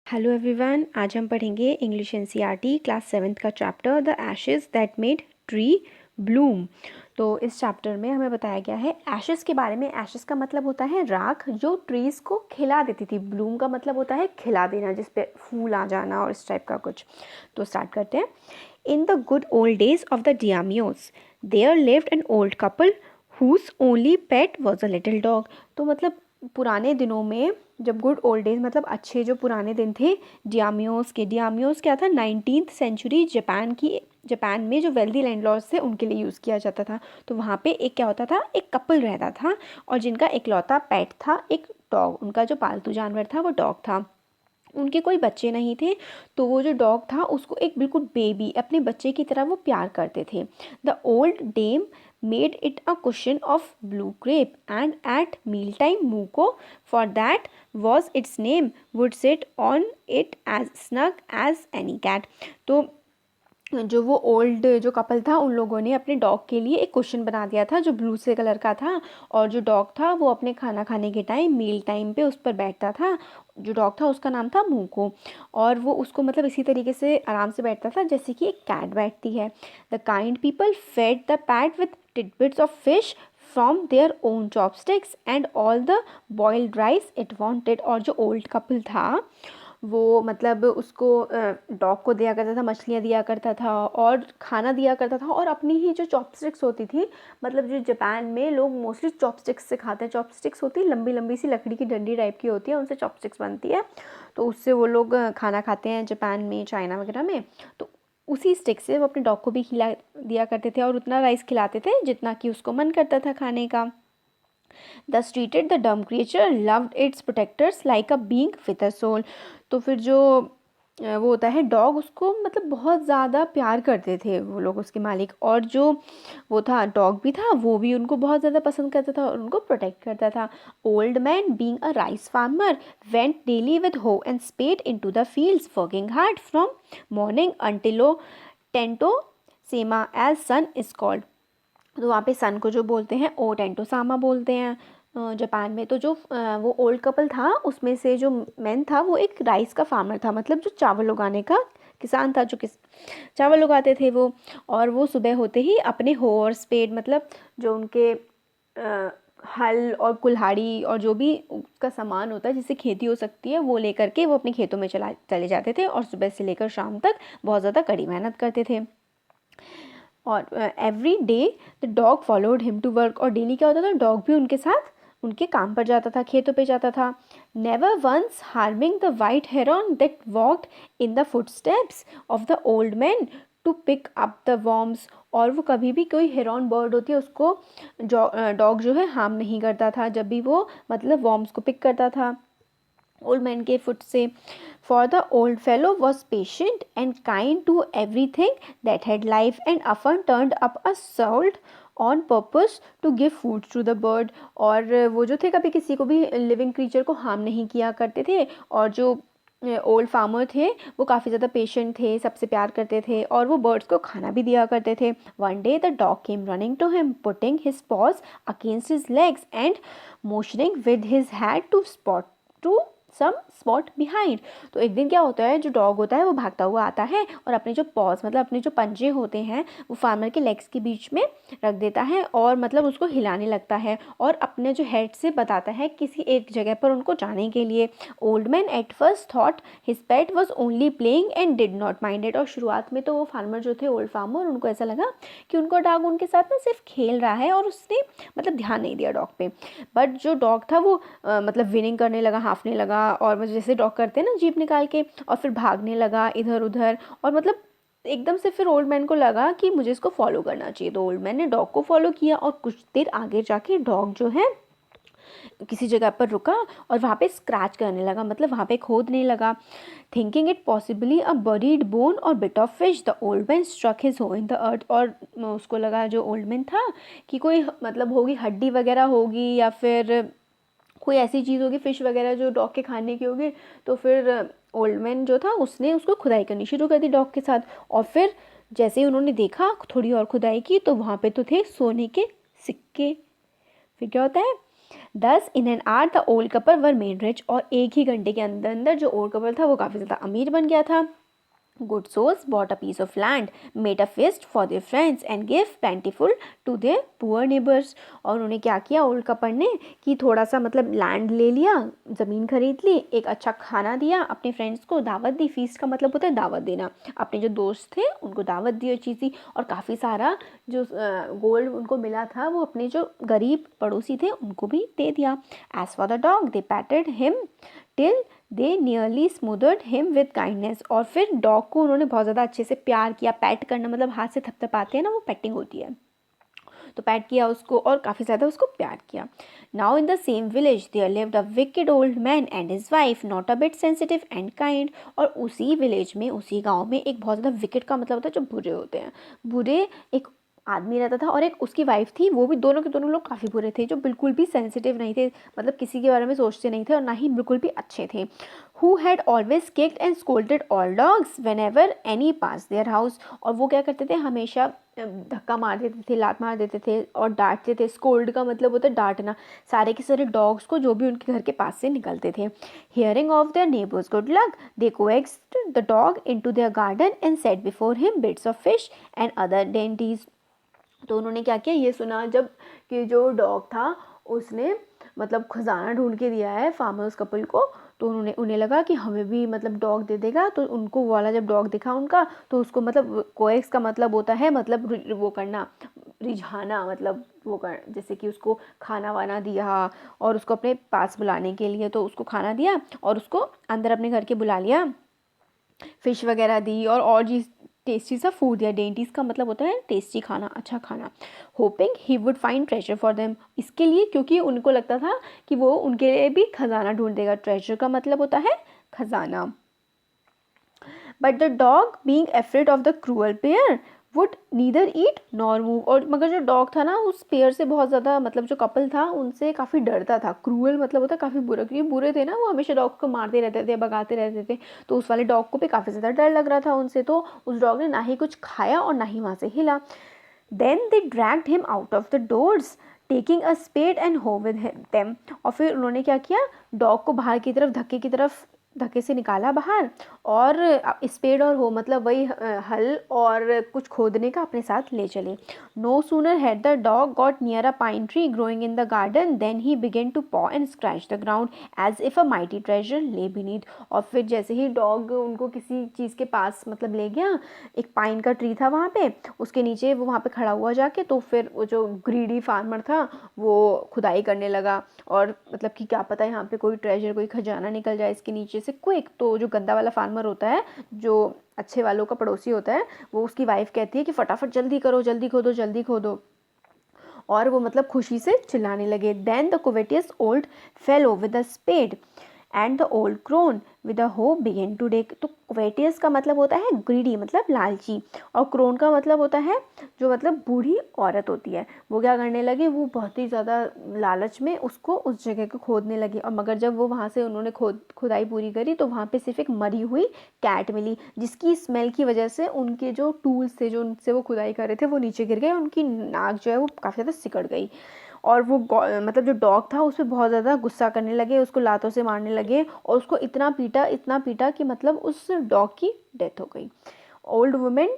Hello everyone, आज हम पढ़ेंगे इंग्लिश एनसीईआरटी क्लास 7th का chapter the ashes that made tree Bloom. तो इस चैप्टर में हमें बताया गया है एशेस के बारे में। एशेस का मतलब होता है राख, जो ट्रीज़ को खिला देती थी। ब्लूम का मतलब होता है खिला देना, जिस पे फूल आ जाना और इस टाइप का कुछ। तो स्टार्ट करते हैं। In the good old days of the daimyos there lived an old couple whose only pet was a little dog. तो मतलब पुराने दिनों में, जब गुड ओल्ड डेज मतलब अच्छे जो पुराने दिन थे डियामियोस क्या था, 19th सेंचुरी जापान में जो वेल्दी लैंडलॉर्ड्स थे उनके लिए यूज़ किया जाता था। तो वहाँ पे एक क्या होता था, एक कपल रहता था और जिनका इकलौता पेट था एक डॉग। उनका जो पालतू जानवर था वो डॉग था। उनके कोई बच्चे नहीं थे, तो वो जो डॉग था उसको एक बिल्कुल बेबी, अपने बच्चे की तरह वो प्यार करते थे। The old dame made it a cushion of blue crepe and at meal time Muko, for that was its name, would sit on it as snug as any cat. तो जो वो ओल्ड जो कपल था उन लोगों ने अपने dog के लिए एक कुशन बना दिया था जो ब्लू से कलर का था। और जो डॉग था वो अपने खाना खाने के टाइम, मील टाइम पे उस पर बैठता था। जो डॉग था उसका नाम था मूको, और वो उसको मतलब इसी तरीके से आराम से बैठता था जैसे कि एक कैट बैठती है। The kind people fed the cat with tidbits of fish from their own chopsticks and all the boiled rice it wanted. और जो ओल्ड कपल था वो मतलब उसको डॉग को दिया करता था, मछलियाँ दिया करता था और खाना दिया करता था, और अपनी ही जो चॉपस्टिक्स होती थी, मतलब जो जापान में लोग मोस्टली चॉपस्टिक्स से खाते हैं। चॉपस्टिक्स होती है लंबी लंबी सी लकड़ी की डंडी टाइप की होती है, उनसे चॉपस्टिक्स बनती है। तो उससे वो लोग खाना खाते हैं जापान में, चाइना वगैरह में। तो उसी स्टिक से वो अपने डॉग को भी खिला दिया करते थे और उतना राइस खिलाते थे जितना कि उसको मन करता था खाने का। Thus treated the dumb creature loved its protectors like a being with a soul। तो फिर जो वो होता है डॉग, उसको मतलब बहुत ज़्यादा प्यार करते थे वो लोग, उसके मालिक। और जो वो था डॉग भी था, वो भी उनको बहुत ज़्यादा पसंद करता था और उनको प्रोटेक्ट करता था। Old man being a rice farmer went daily with hoe and spade into the fields working hard from morning until Tento Sama as sun is called. तो वहाँ पे सन को जो बोलते हैं ओ टेंटो सामा बोलते हैं जापान में। तो जो वो ओल्ड कपल था उसमें से जो मैन था वो एक राइस का फार्मर था, मतलब जो चावल उगाने का किसान था, जो चावल उगाते थे वो। और वो सुबह होते ही अपने हो और स्पेड, मतलब जो उनके हल और कुल्हाड़ी और जो भी उसका सामान होता है जिससे खेती हो सकती है, वो लेकर के वो अपने खेतों में चले जाते थे और सुबह से लेकर शाम तक बहुत ज़्यादा कड़ी मेहनत करते थे। और every day the dog followed him to work. और डेली क्या होता था, डॉग भी उनके साथ उनके काम पर जाता था, खेतों पे जाता था। Never once harming the white heron that walked in the footsteps of the old man to pick up the worms. और वो कभी भी, कोई हेरॉन बर्ड होती है उसको डॉग जो है हार्म नहीं करता था जब भी वो मतलब वॉर्म्स को पिक करता था ओल्ड मैन के फुट से। For the old fellow was patient and kind to everything that had life and often turned up a salt on purpose to give food to the bird. और वो जो थे कभी किसी को भी लिविंग क्रीचर को हार्म नहीं किया करते थे। और जो ओल्ड फार्मर थे वो काफ़ी ज़्यादा पेशेंट थे, सबसे प्यार करते थे और वो बर्ड्स को खाना भी दिया करते थे। One day the dog came running to him putting his paws against his legs and motioning with his head to some spot behind. तो एक दिन क्या होता है, जो डॉग होता है वो भागता हुआ आता है और अपने जो पॉज, मतलब अपने जो पंजे होते हैं, वो फार्मर के लेग्स के बीच में रख देता है और मतलब उसको हिलाने लगता है और अपने जो हेड से बताता है किसी एक जगह पर उनको जाने के लिए। Old man at first thought his pet was only playing and did not mind it. और शुरुआत में तो वो फार्मर जो थे, ओल्ड फार्मर, उनको ऐसा लगा कि उनका डॉग उनके साथ ना सिर्फ खेल रहा है और उसने मतलब ध्यान नहीं दिया डॉग पे। बट जो डॉग था वो मतलब विनिंग करने लगा, हाफने लगा, और मतलब जैसे डॉग करते हैं ना जीप निकाल के, और फिर भागने लगा इधर उधर। और मतलब एकदम से फिर ओल्ड मैन को लगा कि मुझे इसको फॉलो करना चाहिए। तो ओल्ड मैन ने डॉग को फॉलो किया और कुछ देर आगे जाके डॉग जो है किसी जगह पर रुका और वहाँ पे स्क्रैच करने लगा, मतलब वहाँ पे खोदने लगा। Thinking it possibly a buried bone or bit of fish the old man struck his hoe in the earth. और उसको लगा, जो ओल्ड मैन था, कि कोई मतलब होगी, हड्डी वगैरह होगी या फिर कोई ऐसी चीज़ होगी, फिश वगैरह जो डॉग के खाने की होगी। तो फिर ओल्ड मैन जो था उसने उसको खुदाई करनी शुरू कर दी डॉग के साथ। और फिर जैसे ही उन्होंने देखा, थोड़ी और खुदाई की, तो वहाँ पे तो थे सोने के सिक्के। फिर क्या होता है, दस in an hour the old couple were made rich, और एक ही घंटे के अंदर अंदर जो ओल्ड कपल था वो काफ़ी ज़्यादा अमीर बन गया था। Good souls bought a piece of land, made a feast for their friends and gave plentiful to their poor neighbors। और उन्होंने क्या किया ओल्ड कपल ने कि थोड़ा सा मतलब लैंड ले लिया, ज़मीन खरीद ली, एक अच्छा खाना दिया, अपने फ्रेंड्स को दावत दी। फीस्ट का मतलब होता है दावत देना, अपने जो दोस्त थे उनको दावत दी अच्छी सी, और काफ़ी सारा जो गोल्ड उनको मिला था वो अपने जो गरीब पड़ोसी थे उनको भी दे दिया। As for the dog they patted him till they nearly smothered him with kindness. और फिर डॉग को उन्होंने बहुत ज़्यादा अच्छे से प्यार किया। पैट करना मतलब हाथ से थपथपाते हैं ना, वो पेटिंग होती है, तो पैट किया उसको और काफ़ी ज़्यादा उसको प्यार किया। Now in the same village there lived a wicked old man and his wife not a bit sensitive and kind. और उसी विलेज में, उसी गांव में एक बहुत ज़्यादा विकेड का मतलब होता है जो बुरे होते हैं, बुरे एक आदमी रहता था और एक उसकी वाइफ थी। वो भी दोनों के दोनों लोग काफ़ी बुरे थे, जो बिल्कुल भी सेंसिटिव नहीं थे, मतलब किसी के बारे में सोचते नहीं थे और ना ही बिल्कुल भी अच्छे थे। Who had always kicked and scolded all dogs when ever any pass their house. और वो क्या करते थे, हमेशा धक्का मार देते थे, लात मार देते थे और डांटते थे। स्कोल्ड का मतलब होता है डांटना, सारे के सारे डॉग्स को जो भी उनके घर के पास से निकलते थे। Hearing of their neighbours good luck they coaxed the dog into their garden and set before him bits of fish and other dainties. तो उन्होंने क्या किया, ये सुना जब कि जो डॉग था उसने मतलब खजाना ढूंढ के दिया है फार्मर्स कपल को, तो उन्हें लगा कि हमें भी मतलब डॉग दे देगा। तो उनको वो वाला जब डॉग दिखा उनका, तो उसको मतलब कोएक्स का मतलब होता है मतलब वो करना, रिझाना, मतलब वो कर, जैसे कि उसको खाना वाना दिया और उसको अपने पास बुलाने के लिए, तो उसको खाना दिया और उसको अंदर अपने घर के बुला लिया, फिश वगैरह दी और चीज़ टेस्टी सा फूड दिया। डेंटीज का मतलब होता है टेस्टी खाना, अच्छा खाना। Hopping he would find treasure for them, इसके लिए क्योंकि उनको लगता था कि वो उनके लिए भी खजाना ढूंढ देगा। ट्रेजर का मतलब होता है खजाना। But the dog being afraid of the cruel pair would neither eat nor move. और मगर जो डॉग था ना उस पेयर से बहुत ज़्यादा, मतलब जो कपल था उनसे काफ़ी डरता था। क्रूअल मतलब होता है काफ़ी बुरा, क्योंकि बुरे थे ना, वो हमेशा डॉग को मारते रहते थे, भगाते रहते थे। तो उस वाले डॉग को भी काफ़ी ज़्यादा डर लग रहा था उनसे, तो उस डॉग ने ना ही कुछ खाया और ना ही वहाँ से हिला। Then they dragged him out of the doors taking a spade and hoe with them. और फिर उन्होंने क्या किया, डॉग को बाहर की तरफ धक्के से निकाला बाहर, और स्पेड और हो मतलब वही हल और कुछ खोदने का अपने साथ ले चले। No sooner had the dog got near a pine tree growing in the garden then he began to paw and scratch the ground as if a mighty treasure lay beneath. और फिर जैसे ही डॉग उनको किसी चीज़ के पास मतलब ले गया, एक पाइन का ट्री था वहाँ पे, उसके नीचे वो वहाँ पे खड़ा हुआ जाके, तो फिर वो जो ग्रीडी फार्मर था वो खुदाई करने लगा, और मतलब कि क्या पता यहाँ पे कोई ट्रेजर, कोई खजाना निकल जाए इसके नीचे से क्विक। तो जो गंदा वाला फार्मर होता है, जो अच्छे वालों का पड़ोसी होता है, वो उसकी वाइफ कहती है कि फटाफट जल्दी करो, जल्दी खोदो, जल्दी खोदो। और वो मतलब खुशी से चिल्लाने लगे। Then the covetous old fellow with the spade and the old crone with a hoe began to deck. तो कोवेटियस का मतलब होता है ग्रीडी, मतलब लालची, और क्रोन का मतलब होता है जो मतलब बूढ़ी औरत होती है। वो क्या करने लगे, वो बहुत ही ज़्यादा लालच में उसको उस जगह को खोदने लगे। और मगर जब वो वहाँ से उन्होंने खुदाई पूरी करी, तो वहाँ पे सिर्फ एक मरी हुई कैट मिली, जिसकी स्मेल की वजह से उनके जो टूल्स थे, जो उनसे वो खुदाई कर रहे थे, वो नीचे गिर गए, उनकी नाक जो है वो काफ़ी ज़्यादा सिकड़ गई। और वो मतलब जो डॉग था उस पर बहुत ज़्यादा गुस्सा करने लगे, उसको लातों से मारने लगे और उसको इतना पीटा कि मतलब उस डॉग की डेथ हो गई। Old women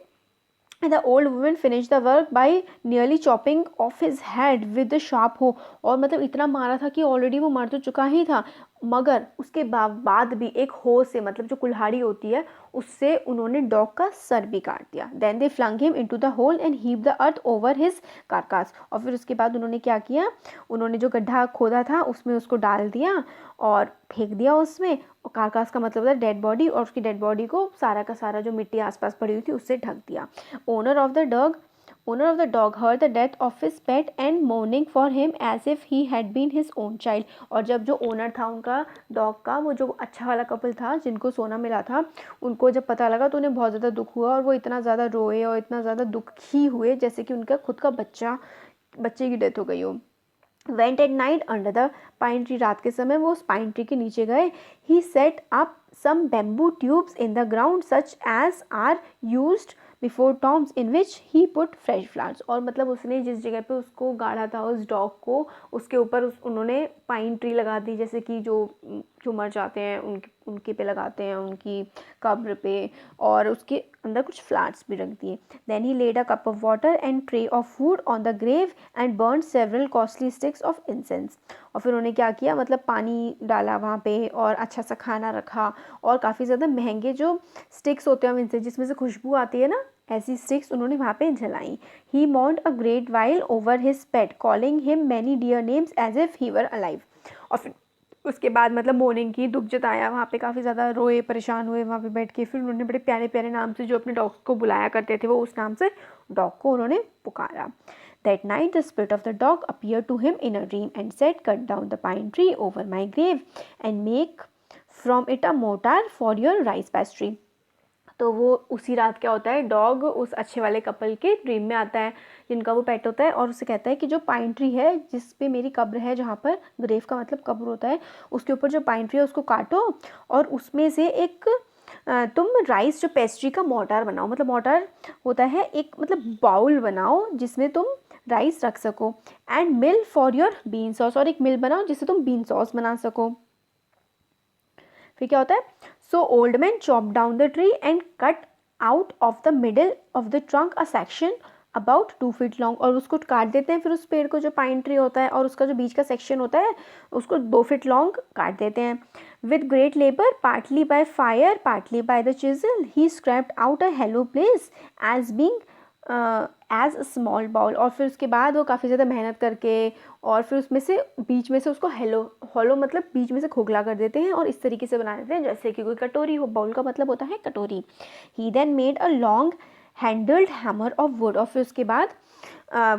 The old woman finished the work by nearly chopping off his head with a sharp hoe। और मतलब इतना मारा था कि ऑलरेडी वो मर तो चुका ही था, मगर उसके बाद भी एक हो से, मतलब जो कुल्हाड़ी होती है, उससे उन्होंने डॉग का सर भी काट दिया। Then they flung him into the hole and heap the earth over his carcass. और फिर उसके बाद उन्होंने क्या किया, उन्होंने जो गड्ढा खोदा था उसमें उसको डाल दिया और फेंक दिया उसमें। और कारकास का मतलब होता है डेड बॉडी, और उसकी डेड बॉडी को सारा का सारा जो मिट्टी आसपास पड़ी हुई थी उससे ढक दिया। Owner of the dog heard the death of his pet and mourning for him as if he had been his own child। और जब जो ओनर था उनका डॉग का, वो जो अच्छा वाला कपल था जिनको सोना मिला था, उनको जब पता लगा तो उन्हें बहुत ज़्यादा दुख हुआ, और वो इतना ज़्यादा रोए और इतना ज़्यादा दुखी हुए जैसे कि उनका खुद का बच्चे की डेथ हो गई हो। Went at night under the pine tree, रात के समय वो उस पाइन ट्री के नीचे गए। He set up some bamboo tubes in the ground such as are used before Tom's in which he put fresh flowers, और मतलब उसने जिस जगह पे उसको गाड़ा था उस डॉग को, उसके ऊपर उन्होंने पाइन ट्री लगा दी, जैसे कि जो मर जाते हैं उनके पे लगाते हैं, उनकी कब्र पे, और उसके अंदर कुछ फ्लावर्स भी रख दिए. Then he laid a cup of water and tray of food on the grave and burn several costly sticks of incense. और फिर उन्होंने क्या किया, मतलब पानी डाला वहाँ पे और अच्छा सा खाना रखा और काफ़ी ज़्यादा महंगे जो स्टिक्स होते हैं इंसेंस जिसमें से खुशबू आती है ना, ऐसी स्टिक्स उन्होंने वहाँ पे जलाई. He mourned a great while over his pet calling him many dear names as if he were alive. और फिर उसके बाद मतलब मॉर्निंग की दुख जताया, वहाँ पे काफ़ी ज़्यादा रोए, परेशान हुए वहाँ पे बैठ के. फिर उन्होंने बड़े प्यारे प्यारे नाम से जो अपने डॉग को बुलाया करते थे, वो उस नाम से डॉग को उन्होंने पुकारा. That night the spirit of the dog appeared to him in a dream and said, cut down the pine tree over my grave and make from it a mortar for your rice pastry. तो वो उसी रात क्या होता है, dog उस अच्छे वाले कपल के ड्रीम में आता है जिनका वो पेट होता है, और उसे कहता है कि जो पाइन ट्री है जिस पे मेरी कब्र है, जहाँ पर ग्रेव का मतलब कब्र होता है, उसके ऊपर जो पाइन ट्री है उसको काटो और उसमें से एक तुम राइस जो पेस्ट्री का मोर्टार बनाओ. मतलब मोर्टार होता है एक मतलब बाउल बनाओ जिसमें तुम राइस रख सको. And mill for your bean sauce, और एक मिल बनाओ जिससे तुम बीन सॉस बना सको. फिर क्या होता है, so old man chop down the tree and cut out of the middle of the trunk a section about 2 feet long. और उसको काट देते हैं फिर उस पेड़ को, जो पाइन ट्री होता है, और उसका जो बीच का सेक्शन होता है उसको 2 फीट लॉन्ग काट देते हैं. With great labour partly by fire partly by the chisel he scraped out a hollow place as being as a small bowl. और फिर उसके बाद वो काफ़ी ज़्यादा मेहनत करके और फिर उसमें से बीच में से उसको हॉलो मतलब बीच में से खोखला कर देते हैं और इस तरीके से बना देते हैं जैसे कि कोई कटोरी हो. बाउल का मतलब होता है कटोरी. He then made a long handled hammer of wood. और फिर उसके बाद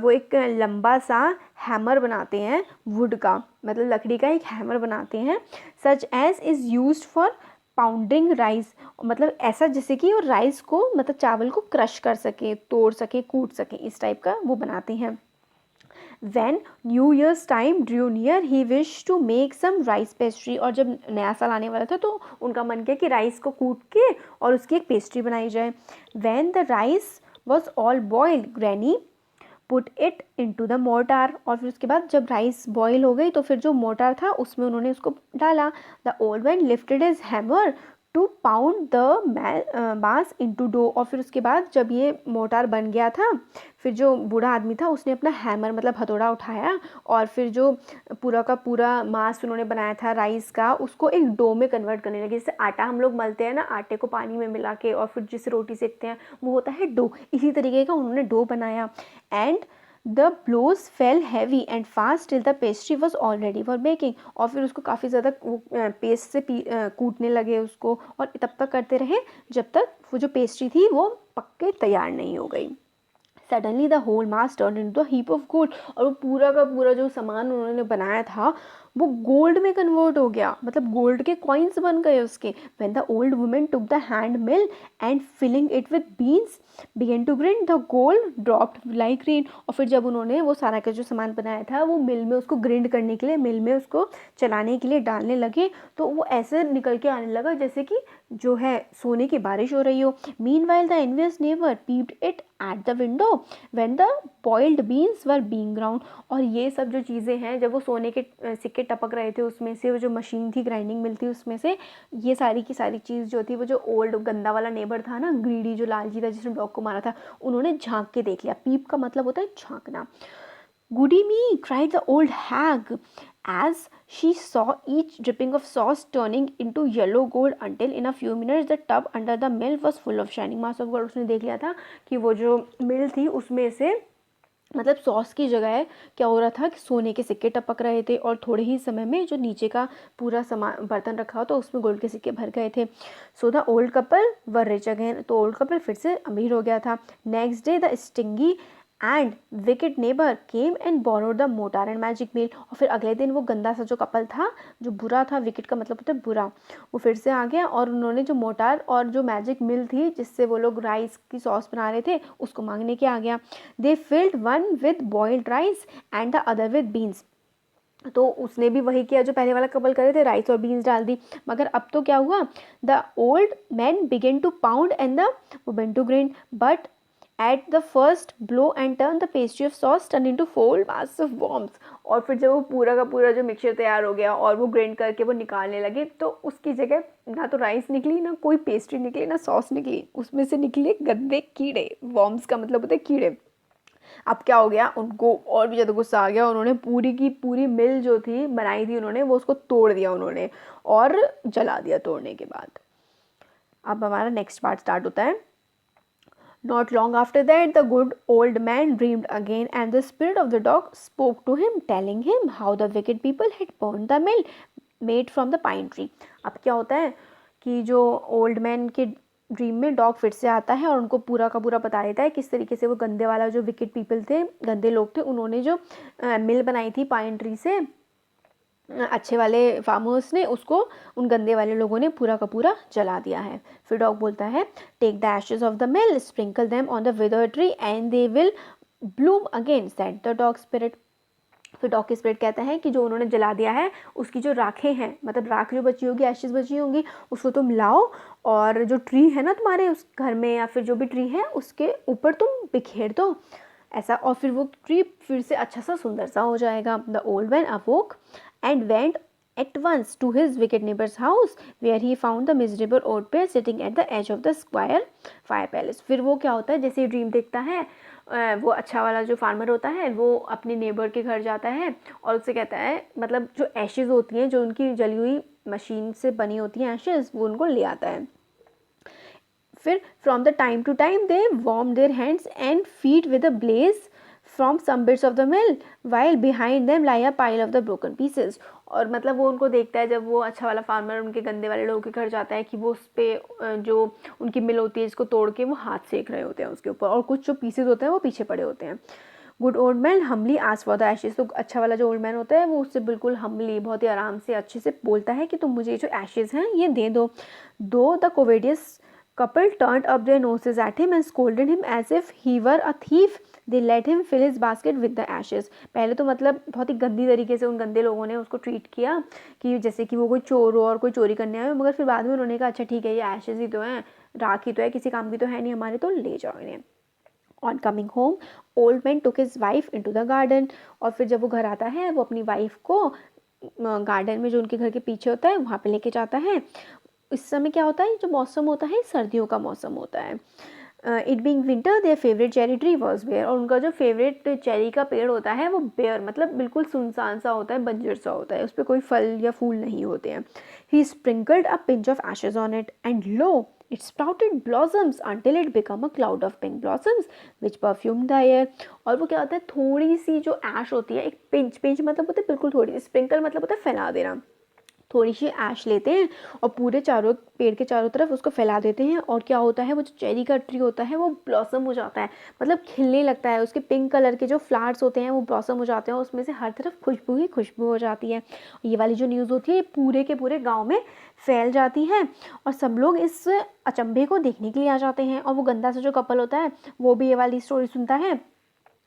वो एक लंबा सा हैमर बनाते हैं वुड का, मतलब लकड़ी का एक हैमर बनाते हैं. Such as is used for pounding rice, मतलब ऐसा जैसे कि वो राइस को मतलब चावल को क्रश कर सके, तोड़ सके, कूट सके, इस टाइप का वो बनाते हैं. When New Year's time drew near, he wished to make some rice pastry. और जब नया साल आने वाला था तो उनका मन किया कि राइस को कूट के और उसकी एक पेस्ट्री बनाई जाए. When the rice was all boiled, Granny put it into the mortar. और फिर उसके बाद जब राइस बॉईल हो गई तो फिर जो मोर्टार था उसमें उन्होंने उसको डाला. The old man lifted his hammer to pound the beans into dough. और फिर उसके बाद जब ये मोर्टार बन गया था, फिर जो बूढ़ा आदमी था उसने अपना हैमर मतलब हथौड़ा उठाया और फिर जो पूरा का पूरा मास उन्होंने बनाया था राइस का, उसको एक डो में कन्वर्ट करने लगे. जैसे आटा हम लोग मलते हैं ना, आटे को पानी में मिला के और फिर जिसे रोटी सेकते हैं वो होता है डो, इसी तरीके का उन्होंने डो बनाया. And the blows fell heavy and fast till the pastry was all ready for baking. और फिर उसको काफ़ी ज़्यादा पेस्ट से कूटने लगे उसको, और तब तक करते रहे जब तक वो जो पेस्ट्री थी वो पक के तैयार नहीं हो गई. Suddenly the whole mass turn into a heap of gold. और वो पूरा का पूरा जो सामान उन्होंने बनाया था वो गोल्ड में कन्वर्ट हो गया, मतलब गोल्ड के कॉइन्स बन गए उसके. When the old woman took the hand mill and filling it with beans began to grind, the gold dropped like rain. और फिर जब उन्होंने वो सारा का जो सामान बनाया था वो मिल में उसको ग्रिंड करने के लिए, मिल में उसको चलाने के लिए डालने लगे, तो वो ऐसे निकल के आने लगा जैसे कि जो है सोने की बारिश हो रही हो. Meanwhile the envious neighbour peeped it at the window when the boiled beans were being ground. और ये सब जो चीज़ें हैं, जब वो सोने के सिक्के टपक रहे थे उसमें से, वो जो मशीन थी ग्राइंडिंग मिल थी उसमें से, ये सारी की सारी चीज़ जो थी, वो जो ओल्ड गंदा वाला नेबर था ना, ग्रीडी जो लालची था जिसने डॉग को मारा था, उन्होंने झांक के देख लिया. पीप का मतलब होता है झांकना. Goody me, cried the old hag as she saw each dripping of sauce turning into yellow gold until in a few minutes the tub under the mill was full of shining mass of gold. उसने देख लिया था कि वो जो मिल थी उसमें से मतलब सॉस की जगह क्या हो रहा था कि सोने के सिक्के टपक रहे थे, और थोड़े ही समय में जो नीचे का पूरा सामान बर्तन रखा हो तो उसमें गोल्ड के सिक्के भर गए थे. So the old couple were rich again. तो ओल्ड कपल फिर से अमीर हो गया था. Next day the stingy and wicked neighbour came and borrowed the mortar and magic mill. और फिर अगले दिन वो गंदा सा जो कपल था, जो बुरा था, विकेट का मतलब होता है बुरा, वो फिर से आ गया और उन्होंने जो मोटार और जो मैजिक मिल थी जिससे वो लोग राइस की सॉस बना रहे थे उसको मांगने के आ गया. They filled one with boiled rice and the other with beans. तो उसने भी वही किया जो पहले वाला कपल करे थे, राइस और बीन्स डाल दी। मगर अब तो क्या हुआ, the old man began to pound and the women to grind, but at the first blow and turn the pastry of sauce turn into foul mass of worms. और फिर जब वो पूरा का पूरा जो मिक्सचर तैयार हो गया और वो ग्राइंड करके वो निकालने लगे, तो उसकी जगह ना तो राइस निकली, ना कोई पेस्ट्री निकली, ना सॉस निकली, उसमें से निकले गंदे कीड़े। वॉर्म्स का मतलब होता है कीड़े। अब क्या हो गया, उनको और भी ज़्यादा गुस्सा आ गया। उन्होंने पूरी की पूरी मिल जो थी बनाई थी उन्होंने, वो उसको तोड़ दिया उन्होंने और जला दिया तोड़ने के बाद। अब हमारा नेक्स्ट पार्ट स्टार्ट होता है। Not long after that, the good old man dreamed again, and the spirit of the dog spoke to him, telling him how the wicked people had burned the mill made from the pine tree. अब क्या होता है कि जो old man के dream में dog फिर से आता है और उनको पूरा का पूरा बता देता है किस तरीके से वो गंदे वाला जो विकेड पीपल थे, गंदे लोग थे, उन्होंने जो मिल बनाई थी पाइन ट्री से, अच्छे वाले फार्मर्स ने उसको उन गंदे वाले लोगों ने पूरा का पूरा जला दिया है। फिर डॉग बोलता है, take the ashes of the mill, sprinkle them on the withered tree and they will bloom again, said the dog spirit. फिर डॉग की स्पिरिट कहता है कि जो उन्होंने जला दिया है उसकी जो राखें हैं, मतलब राख जो बची होगी, एशेज बची होंगी, उसको तुम लाओ और जो ट्री है ना तुम्हारे उस घर में या फिर जो भी ट्री है उसके ऊपर तुम बिखेर दो ऐसा, और फिर वो ट्री फिर से अच्छा सा सुंदर सा हो जाएगा। The old man अवोक and went at once to his wicked neighbor's house, where he found the miserable old pair sitting at the edge of the square fire palace. फिर वो क्या होता है, जैसे ड्रीम देखता है, वो अच्छा वाला जो फार्मर होता है वो अपने नेबर के घर जाता है और उससे कहता है, मतलब जो एशेज़ होती हैं, जो उनकी जली हुई मशीन से बनी होती हैं एशेज़, वो उनको ले आता है। फिर from the time to time they warm their hands and feet with a blaze from some bits of the mill while behind them lay a pile of the broken pieces. और मतलब वो उनको देखता है जब वो अच्छा वाला फार्मर उनके गंदे वाले लोगों के घर जाता है कि वो उस पर जो उनकी मिल होती है जिसको तोड़ के वो हाथ सेक रहे होते हैं उसके ऊपर, और कुछ जो पीसेज होते हैं वो पीछे पड़े होते हैं। Good old man humbly ask for the ashes. तो अच्छा वाला जो ओल्ड मैन होता है वो उससे बिल्कुल हम्बली, बहुत ही आराम से अच्छे से बोलता है कि तुम मुझे जो एशेज हैं ये दे दो। दो the कोवेडियस couple turned up their noses at him and scolded him as if he were a thief. They let him fill his basket with the ashes. पहले तो मतलब बहुत ही गंदी तरीके से उन गंदे लोगों ने उसको ट्रीट किया कि जैसे कि वो कोई चोर हो और कोई चोरी करने आए, मगर फिर बाद में उन्होंने कहा अच्छा ठीक है ये एशेज ही तो हैं, राख ही तो है, किसी काम की तो है नहीं हमारे, तो ले जाओ इन्हें। On coming home, old man took his wife into the garden. और फिर जब वो घर आता है वो अपनी वाइफ को गार्डन में जो उनके घर के पीछे होता है वहाँ पे लेके जाता है। इस समय क्या होता है, जो मौसम होता है सर्दियों का मौसम होता है। It being winter their favourite cherry tree was bare. और उनका जो फेवरेट चेरी का पेड़ होता है वो बेयर मतलब बिल्कुल सुनसान सा होता है, बंजर सा होता है, उस पर कोई फल या फूल नहीं होते हैं। He sprinkled a pinch of ashes on it and lo it sprouted blossoms until it became a cloud of pink blossoms which perfumed the air। और वो क्या होता है, थोड़ी सी जो ऐश होती है, एक पिंच, पिंच मतलब होता है बिल्कुल थोड़ी सी, स्प्रिंकल मतलब होता है फैला देना, थोड़ी सी ऐश लेते हैं और पूरे चारों पेड़ के चारों तरफ उसको फैला देते हैं, और क्या होता है वो जो चेरी का ट्री होता है वो ब्लॉसम हो जाता है, मतलब खिलने लगता है, उसके पिंक कलर के जो फ्लावर्स होते हैं वो ब्लॉसम हो जाते हैं, उसमें से हर तरफ खुशबू ही खुशबू हो जाती है। ये वाली जो न्यूज़ होती है ये पूरे के पूरे गाँव में फैल जाती है और सब लोग इस अचंभे को देखने के लिए आ जाते हैं। और वो गंदा सा जो कपल होता है वो भी ये वाली स्टोरी सुनता है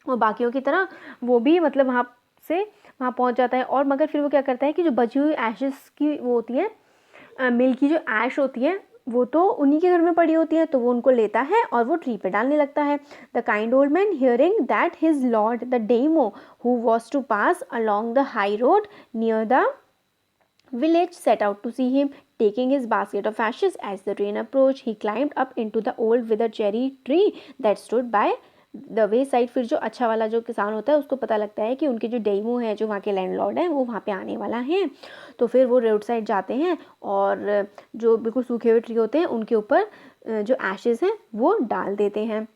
और बाकियों की तरह वो भी मतलब वहाँ पहुँच जाता है। और मगर फिर वो क्या करता है कि जो बची हुई एशेस की वो होती है, मिल की जो ऐश होती है वो तो उन्हीं के घर में पड़ी होती है, तो वो उनको लेता है और वो ट्री पे डालने लगता है। The kind old man hearing that his lord the daimyo who was to pass along the high road near the village set out to see him, taking his basket of ashes. As the train approached, he climbed up into the old withered cherry tree that stood by the way side. फिर जो अच्छा वाला जो किसान होता है उसको पता लगता है कि उनके जो डेमो है, जो वहाँ के लैंडलॉर्ड हैं, वो वहाँ पे आने वाला है, तो फिर वो रोड साइड जाते हैं और जो बिल्कुल सूखे हुए ट्री होते हैं उनके ऊपर जो एशेज़ हैं वो डाल देते हैं।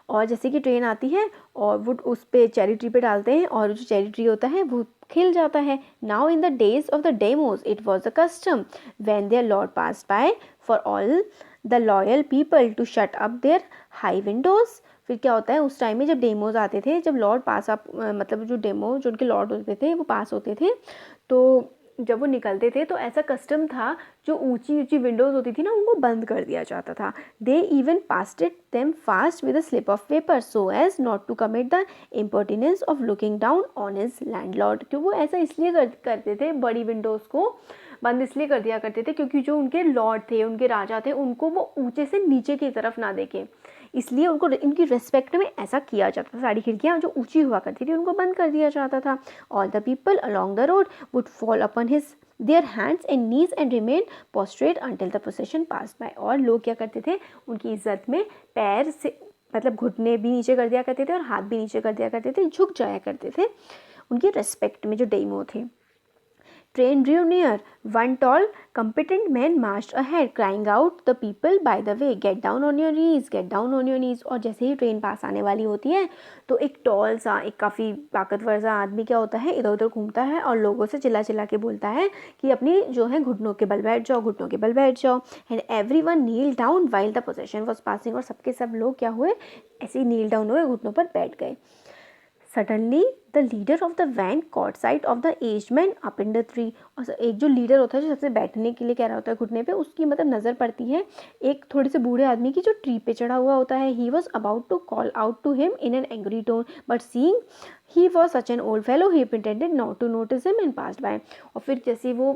और जैसे कि ट्रेन आती है और वो उस पे चेरी ट्री पे डालते हैं और जो चेरी ट्री होता है वो खिल जाता है। Now in the days of the daimyos it was a custom when their lord pass by for all the loyal people to shut up their high windows. फिर क्या होता है, उस टाइम में जब डेमोज आते थे, जब लॉर्ड पास अप मतलब जो डेमो जो उनके लॉर्ड होते थे वो पास होते थे, तो जब वो निकलते थे तो ऐसा कस्टम था, जो ऊंची ऊंची विंडोज़ होती थी ना उनको बंद कर दिया जाता था। They even pasted them fast with a slip of paper so as not to commit the impertinence of looking down on his landlord. क्यों वो ऐसा इसलिए करते थे, बड़ी विंडोज़ को बंद इसलिए कर दिया करते थे क्योंकि जो उनके लॉर्ड थे, उनके राजा थे, उनको वो ऊंचे से नीचे की तरफ ना देखें, इसलिए उनको इनकी रिस्पेक्ट में ऐसा किया जाता था। सारी खिड़कियाँ जो ऊंची हुआ करती थी उनको बंद कर दिया जाता था। All the people along the road would fall upon his their hands and knees and remain prostrate until the procession pass by. और लोग क्या करते थे, उनकी इज्जत में पैर से मतलब घुटने भी नीचे कर दिया करते थे और हाथ भी नीचे कर दिया करते थे, झुक जाया करते थे उनकी रेस्पेक्ट में जो डेमो थे। Train drew near. One tall, competent man marched ahead, crying out, "The people, by the way, get down on your knees, get down on your knees." और जैसे ही ट्रेन पास आने वाली होती है तो एक टॉल सा, एक काफ़ी ताकतवर सा आदमी क्या होता है, इधर उधर घूमता है और लोगों से चिल्ला चिल्ला के बोलता है कि अपनी जो है घुटनों के बल बैठ जाओ, घुटनों के बल बैठ जाओ। And everyone kneel down while the procession was passing. और सबके सब लोग क्या हुए, ऐसे ही नील डाउन हुए, घुटनों पर बैठ गए। Suddenly the leader of the van caught sight of the aged man up in the tree. और एक जो लीडर होता है, जो सबसे बैठने के लिए कह रहा होता है घुटने पे, उसकी मतलब नज़र पड़ती है एक थोड़े से बूढ़े आदमी की जो ट्री पे चढ़ा हुआ होता है। He was about to call out to him in an angry tone but seeing he was such an old fellow he pretended not to notice him and passed by. और फिर जैसे वो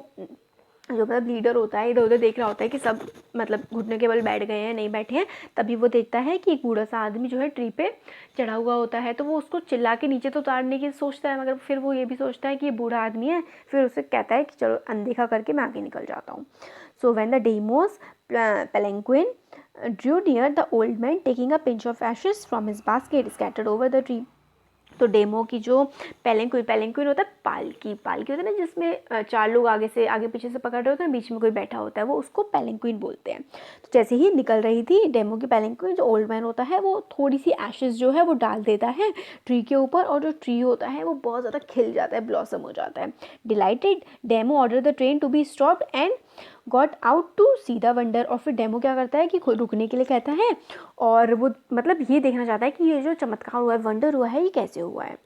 जो मतलब लीडर होता है इधर उधर देख रहा होता है कि सब मतलब घुटने के बल बैठ गए हैं, नहीं बैठे हैं, तभी वो देखता है कि एक बूढ़ा सा आदमी जो है ट्री पे चढ़ा हुआ होता है। तो वो उसको चिल्ला के नीचे तो उतारने की सोचता है, मगर फिर वो ये भी सोचता है कि ये बूढ़ा आदमी है, फिर उसे कहता है कि चलो अनदेखा करके मैं आगे निकल जाता हूँ। So when the demos palanquin drew near, the old man taking a pinch of ashes from his basket scattered over the tree। तो डेमो की जो पैलेंक्विन होता है, पालकी होता है ना, जिसमें चार लोग आगे से आगे पीछे से पकड़ रहे होते हैं, बीच में कोई बैठा होता है, वो उसको पैलेंक्विन बोलते हैं। तो जैसे ही निकल रही थी डेमो की पैलेंक्विन, जो ओल्ड मैन होता है वो थोड़ी सी एशेस जो है वो डाल देता है ट्री के ऊपर, और जो ट्री होता है वो बहुत ज़्यादा खिल जाता है, ब्लॉसम हो जाता है। Delighted daimyo order the train to be stopped and got out to see the wonder. और फिर डेमो क्या करता है कि खुद रुकने के लिए कहता है, और वो मतलब ये देखना चाहता है कि ये जो चमत्कार हुआ है, वंडर हुआ है, ये कैसे हुआ है।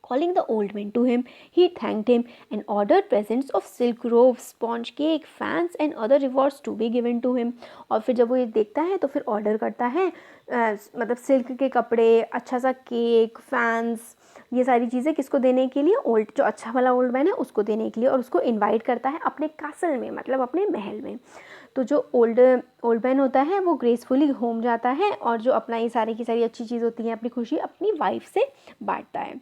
Calling the old man to him, he thanked him and ordered presents of silk robes, sponge cake, fans and other rewards to be given to him। और फिर जब वो ये देखता है तो फिर ऑर्डर करता है मतलब सिल्क के कपड़े, अच्छा सा केक, फैंस, ये सारी चीज़ें किसको देने के लिए, ओल्ड जो अच्छा वाला ओल्ड मैन है उसको देने के लिए, और उसको इनवाइट करता है अपने कैसल में, मतलब अपने महल में। तो जो ओल्ड मैन होता है वो ग्रेसफुली होम जाता है और जो अपना ये सारी की सारी अच्छी चीज़ होती है, अपनी खुशी अपनी वाइफ से बांटता है।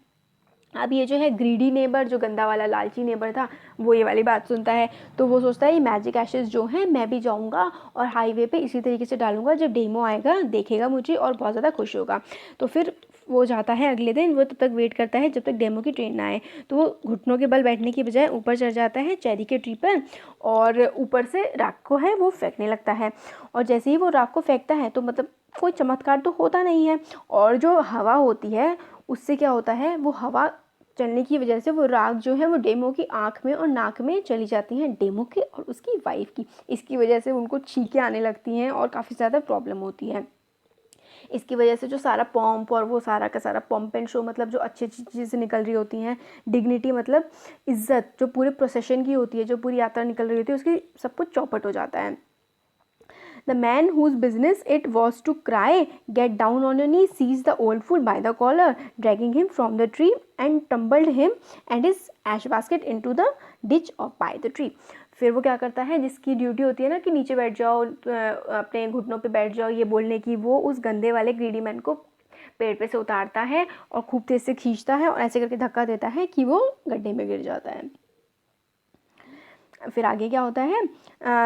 अब ये जो है ग्रीडी नेबर, जो गंदा वाला लालची नेबर था, वो ये वाली बात सुनता है तो वो सोचता है ये मैजिक एशेस जो हैं मैं भी जाऊंगा और हाईवे पे इसी तरीके से डालूंगा, जब डेमो आएगा देखेगा मुझे और बहुत ज़्यादा खुश होगा। तो फिर वो जाता है अगले दिन, वो तब तक वेट करता है जब तक डेमो की ट्रेन ना आए। तो वो घुटनों के बल बैठने की बजाय ऊपर चढ़ जाता है चेरी के ट्री पर, और ऊपर से राख को है वो फेंकने लगता है। और जैसे ही वो राख को फेंकता है तो मतलब कोई चमत्कार तो होता नहीं है, और जो हवा होती है उससे क्या होता है, वो हवा चलने की वजह से वो राख जो है वो डेमो की आँख में और नाक में चली जाती हैं, डेमो की और उसकी वाइफ की। इसकी वजह से उनको छींकें आने लगती हैं और काफ़ी ज़्यादा प्रॉब्लम होती है। इसकी वजह से जो सारा पॉम्प और वो सारा का सारा पॉम्प एंड शो, मतलब जो अच्छी अच्छी चीज़ें निकल रही होती हैं, डिग्निटी मतलब इज्जत जो पूरे प्रोसेशन की होती है, जो पूरी यात्रा निकल रही होती है, उसकी सब कुछ चौपट हो जाता है। The man whose business it was to cry, "Get down on your knees," seized the old fool by the collar, dragging him from the tree and tumbled him and his ash basket into the ditch by the tree। फिर वो क्या करता है, जिसकी duty होती है ना कि नीचे बैठ जाओ, अपने घुटनों पे बैठ जाओ, ये बोलने की, वो उस गंदे वाले ग्रीडी मैन को पेड़ पे से उतारता है और खूब तेज से खींचता है और ऐसे करके धक्का देता है कि वो गड्ढे में गिर जाता है। फिर आगे क्या होता है,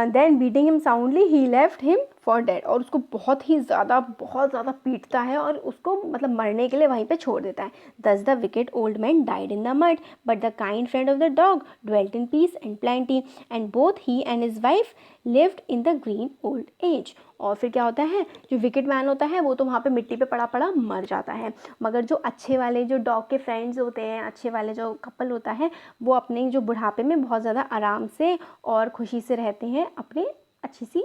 then beating him soundly he left him for dead. और उसको बहुत ज़्यादा पीटता है और उसको मतलब मरने के लिए वहीं पे छोड़ देता है। दस the wicket old man died in the mud but the kind friend of the dog dwelt in peace and plenty and both he and his wife lived in the green old age. और फिर क्या होता है, जो wicket man होता है वो तो वहाँ पे मिट्टी पे पड़ा पड़ा मर जाता है, मगर जो अच्छे वाले जो डॉग के फ्रेंड्स होते हैं, अच्छे वाले जो कपल होता है, वो अपने जो बुढ़ापे में बहुत ज़्यादा आराम से और खुशी से रहते हैं, अपनी अच्छी सी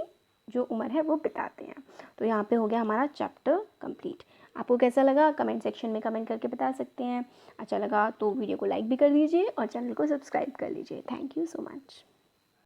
जो उम्र है वो बिताते हैं। तो यहाँ पे हो गया हमारा चैप्टर कंप्लीट। आपको कैसा लगा कमेंट सेक्शन में कमेंट करके बता सकते हैं। अच्छा लगा तो वीडियो को लाइक भी कर दीजिए और चैनल को सब्सक्राइब कर लीजिए। Thank you so much.